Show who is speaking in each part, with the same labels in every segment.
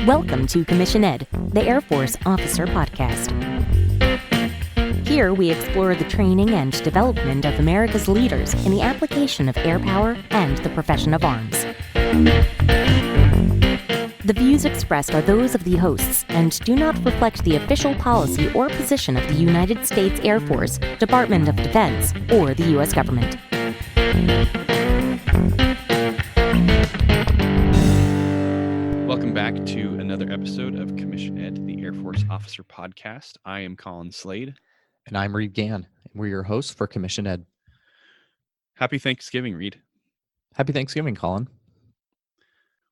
Speaker 1: Welcome to Commission Ed, the Air Force Officer Podcast. Here we explore the training and development of America's leaders in the application of air power and the profession of arms. The views expressed are those of the hosts and do not reflect the official policy or position of the United States Air Force, Department of Defense, or the U.S. government.
Speaker 2: Welcome back to another episode of Commission Ed, the Air Force Officer Podcast. I am Colin Slade.
Speaker 3: And I'm Reed Gann, and we're your hosts for Commission Ed.
Speaker 2: Happy Thanksgiving, Reed.
Speaker 3: Happy Thanksgiving, Colin.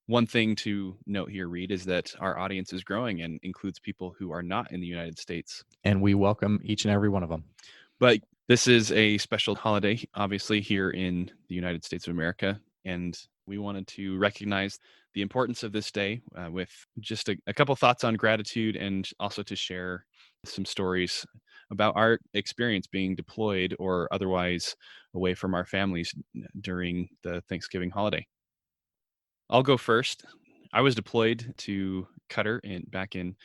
Speaker 2: One thing to note here, Reed, is that our audience is growing and includes people who are not in the United States.
Speaker 3: And we welcome each and every one of them.
Speaker 2: But this is a special holiday, obviously, here in the United States of America. And we wanted to recognize the importance of this day with just a couple thoughts on gratitude, and also to share some stories about our experience being deployed or otherwise away from our families during the Thanksgiving holiday. I'll go first. I was deployed to Qatar back in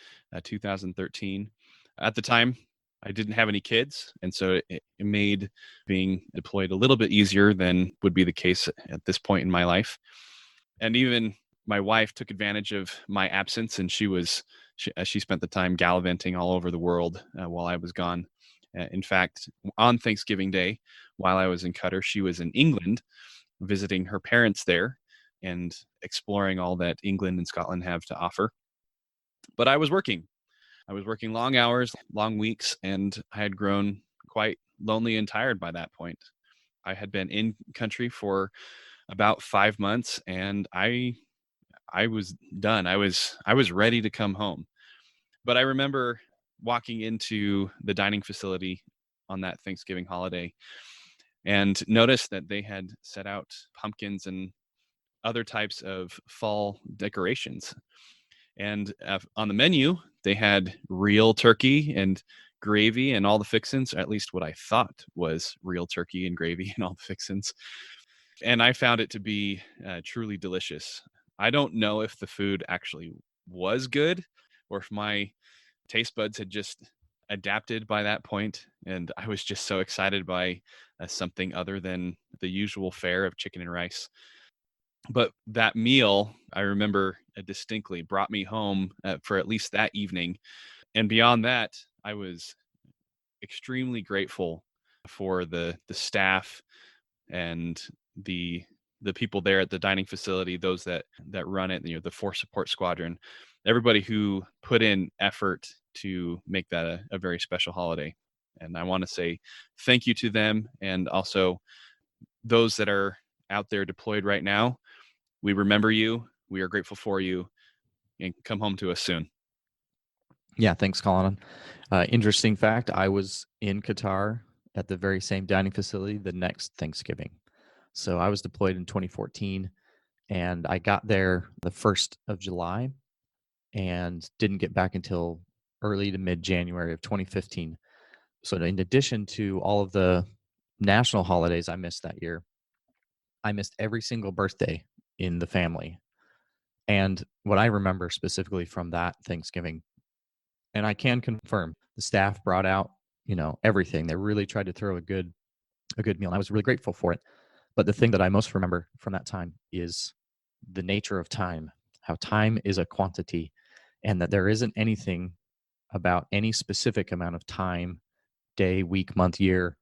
Speaker 2: 2013. At the time, I didn't have any kids, and so it made being deployed a little bit easier than would be the case at this point in my life. And even my wife took advantage of my absence, and she spent the time gallivanting all over the world while I was gone. In fact, on Thanksgiving Day, while I was in Qatar, she was in England visiting her parents there and exploring all that England and Scotland have to offer. But I was working. I was working long hours, long weeks, and I had grown quite lonely and tired by that point. I had been in country for about 5 months, and I was done. I was ready to come home. But I remember walking into the dining facility on that Thanksgiving holiday and noticed that they had set out pumpkins and other types of fall decorations. And on the menu, they had real turkey and gravy and all the fixins, or at least what I thought was real turkey and gravy and all the fixins. And I found it to be truly delicious. I don't know if the food actually was good or if my taste buds had just adapted by that point. And I was just so excited by something other than the usual fare of chicken and rice. But that meal, I remember distinctly, brought me home for at least that evening. And beyond that, I was extremely grateful for the staff and the people there at the dining facility, those that run it, the Force Support Squadron, everybody who put in effort to make that a very special holiday. And I want to say thank you to them, and also those that are out there deployed right now. We remember you. We are grateful for you, and come home to us soon.
Speaker 3: Yeah, thanks, Colin. Interesting fact, I was in Qatar at the very same dining facility the next Thanksgiving. So I was deployed in 2014, and I got there the 1st of July and didn't get back until early to mid-January of 2015. So in addition to all of the national holidays I missed that year, I missed every single birthday in the family. And what I remember specifically from that Thanksgiving, and I can confirm, the staff brought out, everything. They really tried to throw a good meal. And I was really grateful for it. But the thing that I most remember from that time is the nature of time, how time is a quantity, and that there isn't anything about any specific amount of time, day, week, month, year,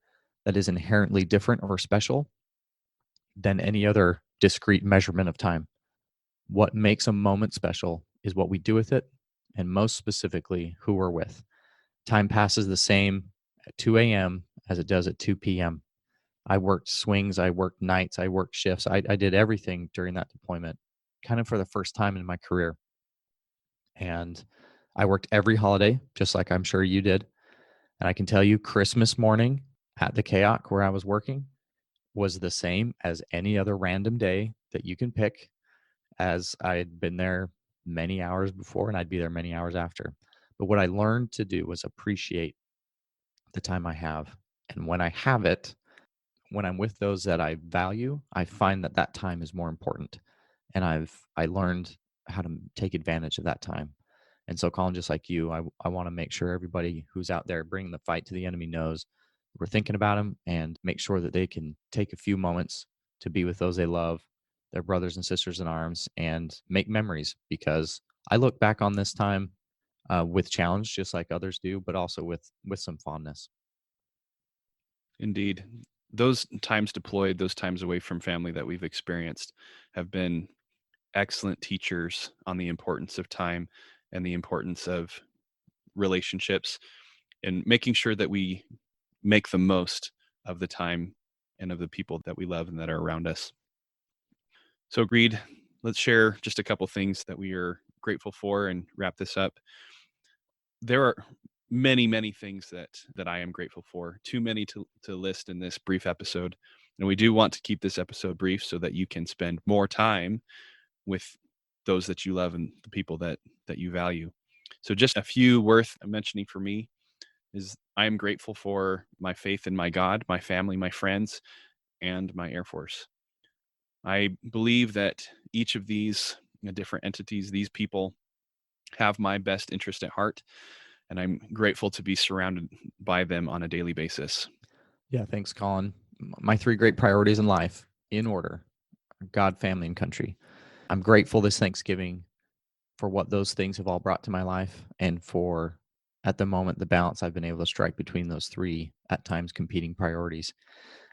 Speaker 3: that is inherently different or special than any other discrete measurement of time. What makes a moment special is what we do with it, and most specifically, who we're with. Time passes the same at 2 a.m. as it does at 2 p.m. I worked swings, I worked nights, I worked shifts. I did everything during that deployment, kind of for the first time in my career. And I worked every holiday, just like I'm sure you did. And I can tell you, Christmas morning at the KAOC where I was working was the same as any other random day that you can pick, as I had been there many hours before and I'd be there many hours after. But what I learned to do was appreciate the time I have. And when I have it, when I'm with those that I value, I find that time is more important. And I learned to take advantage of that time. And so, Colin, just like you, I want to make sure everybody who's out there bringing the fight to the enemy knows we're thinking about them, and make sure that they can take a few moments to be with those they love, their brothers and sisters in arms, and make memories. Because I look back on this time with challenge, just like others do, but also with some fondness.
Speaker 2: Indeed. Those times deployed, those times away from family that we've experienced have been excellent teachers on the importance of time and the importance of relationships, and making sure that we make the most of the time and of the people that we love and that are around us. So, Reed, let's share just a couple things that we are grateful for and wrap this up. There are many, many things that I am grateful for, too many to list in this brief episode. And we do want to keep this episode brief so that you can spend more time with those that you love and the people that you value. So just a few worth mentioning for me is I am grateful for my faith in my God, my family, my friends, and my Air Force. I believe that each of these different entities, these people, have my best interest at heart, and I'm grateful to be surrounded by them on a daily basis.
Speaker 3: Yeah, thanks, Colin. My 3 great priorities in life, in order: God, family, and country. I'm grateful this Thanksgiving for what those things have all brought to my life, and for, at the moment, the balance I've been able to strike between those 3 at times competing priorities.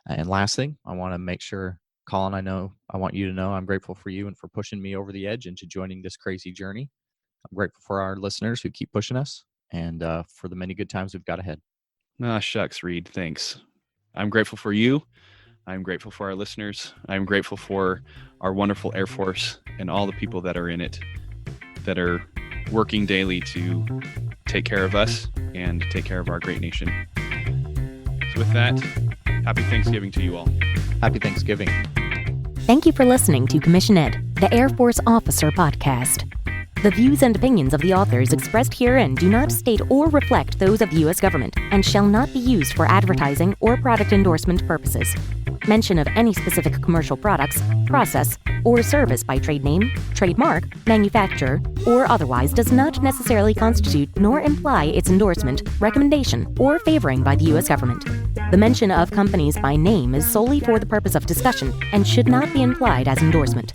Speaker 3: And last thing, I want to make sure, Colin, I want you to know I'm grateful for you and for pushing me over the edge into joining this crazy journey. I'm grateful for our listeners who keep pushing us, and for the many good times we've got ahead.
Speaker 2: Ah, shucks, Reed. Thanks. I'm grateful for you. I'm grateful for our listeners. I'm grateful for our wonderful Air Force and all the people that are in it, that are working daily to take care of us and take care of our great nation. So with that, happy Thanksgiving to you all.
Speaker 3: Happy Thanksgiving.
Speaker 1: Thank you for listening to Commission Ed, the Air Force Officer Podcast. The views and opinions of the authors expressed herein do not state or reflect those of the U.S. government and shall not be used for advertising or product endorsement purposes. Mention of any specific commercial products, process, or service by trade name, trademark, manufacturer, or otherwise does not necessarily constitute nor imply its endorsement, recommendation, or favoring by the U.S. government. The mention of companies by name is solely for the purpose of discussion and should not be implied as endorsement.